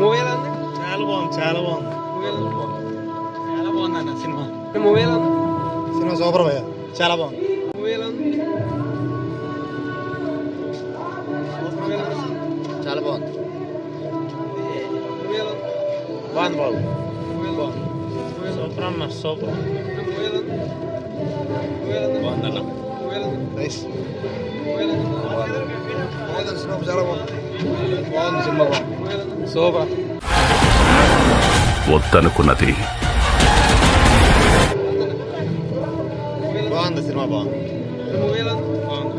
Movie ఎలా ఉంది? చాలా బాగుంది, చాలా బాగుంది, చాలా బాగుంది అన్న సినిమా. మూవీ ఎలా ఉంది? సినిమా సూపర్ భయ్య, చాలా బాగుంది. మూవీ ఎలా ఉంది? చాలా బాగుంది. మూవీ ఎలా ఉంది? బాగుంది బాగుంది బాగుంది. సూపర్ అన్న, సూపర్. మూవీ ఎలా ఉంది? మూవీ ఎలా ఉంది? బాగుందన్న. మూవీ ఎలా ఉంది? నైస్. మూవీ ఎలా ఉంది? బాగుంది సినిమా, చాలా బాగుంది. బాగుంది సినిమా, బాగుంది. మూవీ ఎలా ఉంది? సూపర్. వద్దనుకున్నది బాగుంది సినిమా, బాగుంది. మూవీ ఎలా ఉంది? బాగుంది.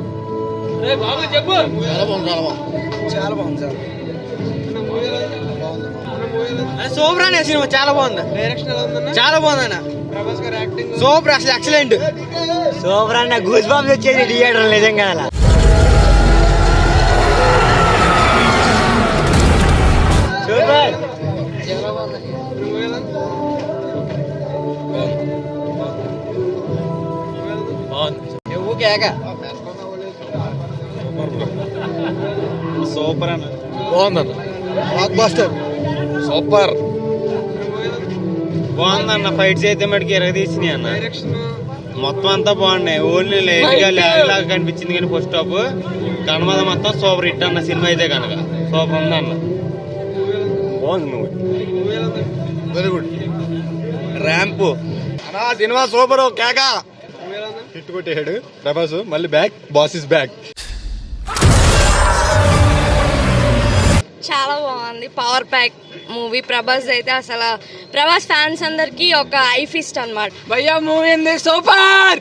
బాబు చెప్పు. చాలా బాగుంది, చాలా బాగుంది, చాలా బాగుంది, చాలా మూవీ ఎలా ఉంది? బాగుంది. మూవీ ఎలా ఉంది? సూపర్ అనే సినిమా చాలా బాగుంది, డైరెక్షన్ ఎలా ఉందన్న? చాలా బాగుంది అన్న. ప్రభాస్ గారి యాక్టింగ్ సూపర్, అసలు ఎక్సలెంట్. సూపర్ అన్న, గూస్ బాంబ్స్ వచ్చేది థియేటర్ నిజంగా. అలా సూపర్. మూవీ ఎలా ఉంది? బాగుంది. నువ్వు కేక. సూపర్ అన్న, బాగుందన్న. Block buster, super. బాగుందన్న. ఫైట్స్ అయితే మటుకు ఎరగదీసినాయి అన్న. డైరెక్షన్ మొత్తం అంతా బాగున్నాయి. ఓన్లీ లైట్ గా లాగా కనిపించింది కానీ ఫస్ట్ హాఫ్ కనమద మొత్తం సూపర్ హిట్ అన్న. సినిమా అయితే కనుక సూపర్ ఉంది అన్న. బాగుంది నువ్వు. మూవీ ఎలా ఉంది? Very good. ర్యాంప్ అన్నా, సినిమా సూపర్. కేక మూవీ ఎలా ఉంది? హిట్ కొట్టేసాడు ప్రభాస్. మళ్ళీ బ్యాక్, బాస్ ఇస్ బ్యాక్. చాలా బాగుంది. Power pack movie. ప్రభాస్ అయితే అసలు ప్రభాస్ ఫ్యాన్స్ అందరికి ఒక ఐ ఫీస్ట్ అన్నమాట. భయ్యా మూవీ ఉంది సూపర్.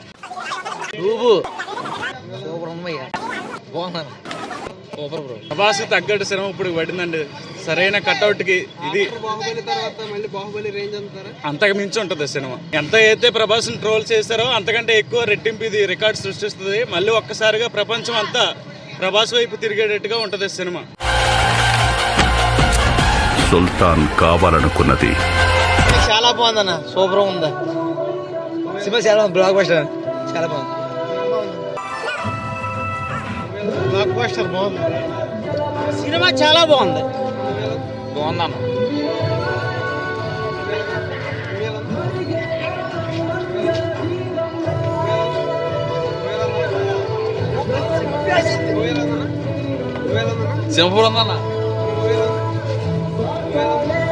Super bro. ప్రభాస్ తగ్గట్టు సినిమా ఇప్పుడు పడిందండి. సరైన కట్అవుట్ కి ఇది బాహుబలి తర్వాత మళ్ళీ బాహుబలి రేంజ్ అంటారా? అంతకు మించి ఉంటుంది సినిమా. ఎంత అయితే ప్రభాస్ ట్రోల్ చేశారో అంతకంటే ఎక్కువ రెట్టింపు ఇది రికార్డ్ సృష్టిస్తుంది. మళ్ళీ ఒక్కసారిగా ప్రపంచం అంతా ప్రభాస్ వైపు తిరిగేటట్టుగా ఉంటది సినిమా. సుల్తాన్ కావాలనుకున్నది చాలా బాగుందన్న, సూపర్ ఉంది సినిమా. చాలా బాగుంది, బ్లాక్ బస్టర్, చాలా బాగుంది. బ్లాక్ బస్టర్ బాగుంది. సినిమా చాలా బాగుంది, బాగుందన్న. సింహపూర్ ఉందన్న.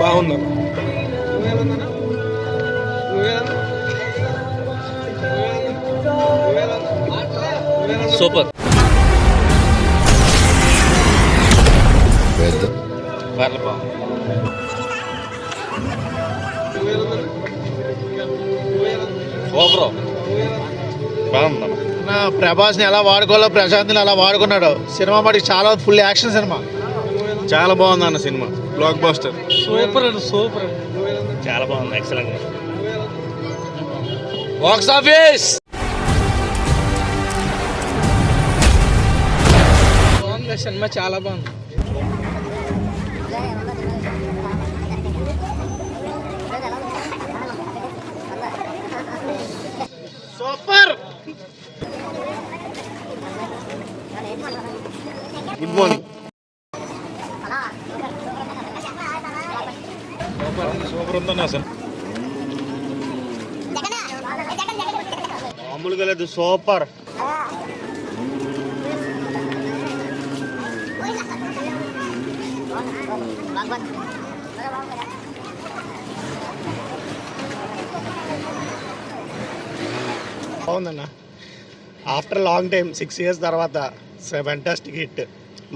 బాగుందన్న. సూపర్. బాగుంది. ప్రభాస్ ని ఎలా వాడుకోవాలో ప్రశాంత్ ని అలా వాడుకున్నాడు. సినిమా మటుకు చాలా ఫుల్ యాక్షన్ సినిమా. చాలా బాగుంది అన్న సినిమా. Block buster. సూపర్ అండి, సూపర్. చాలా బాగుంది, ఎక్సలెంట్. బాక్స్ ఆఫీస్ బాగుంది సినిమా, చాలా బాగుంది. సూపర్. Good morning. సూపర్ ఉందన్న అసలు. మామూలుగా లేదు, సూపర్. బాగుందన్న. ఆఫ్టర్ లాంగ్ టైం 6 years తర్వాత ఫెంటాస్టిక్ హిట్.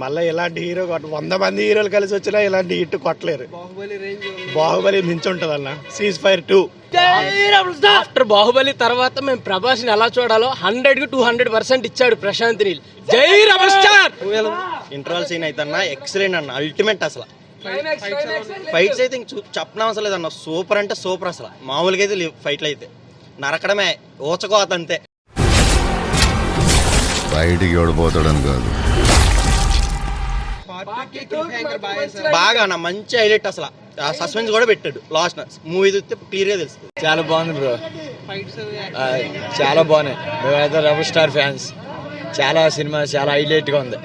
మళ్ళీ ఇలాంటి హీరో 100 మంది హీరోలు కలిసి వచ్చినా ఇలాంటి హిట్ కొట్టలేరు. బాహుబలి రేంజ్ బాహుబలి మించి ఉంటుంది అన్న. Cease fire 2. ఆఫ్టర్ బాహుబలి తర్వాత మేము ప్రభాస్ ని ఎలా చూడాలో 100కి 200% ఇచ్చాడు ప్రశాంత్ నీల్. జై రెబల్ స్టార్. ఇంటర్వల్ సీన్ అయితే అన్న ఎక్సలెంట్ అన్న, అల్టిమేట్ అసలు. ఫైట్స్ అయితే చెప్పనవసరం లేదన్న. సూపర్ అంటే సూపర్ అసలు. మామూలుగా అయితే లేవు ఫైట్లు అయితే. నరకడమే, ఊచకోత అంతే. బయటికి ఓడిపోతాడని కాదు, బాగా అన్న మంచి హైలైట్ అసలు. సస్పెన్స్ కూడా పెట్టాడు లాస్ట్. మూవీ చూస్తే క్లియర్ గా తెలుస్తుంది. చాలా బాగుంది బ్రో, చాలా బాగున్నాయి. మేమైతే రెబల్ స్టార్ ఫ్యాన్స్. చాలా సినిమా చాలా హైలైట్ గా ఉంది.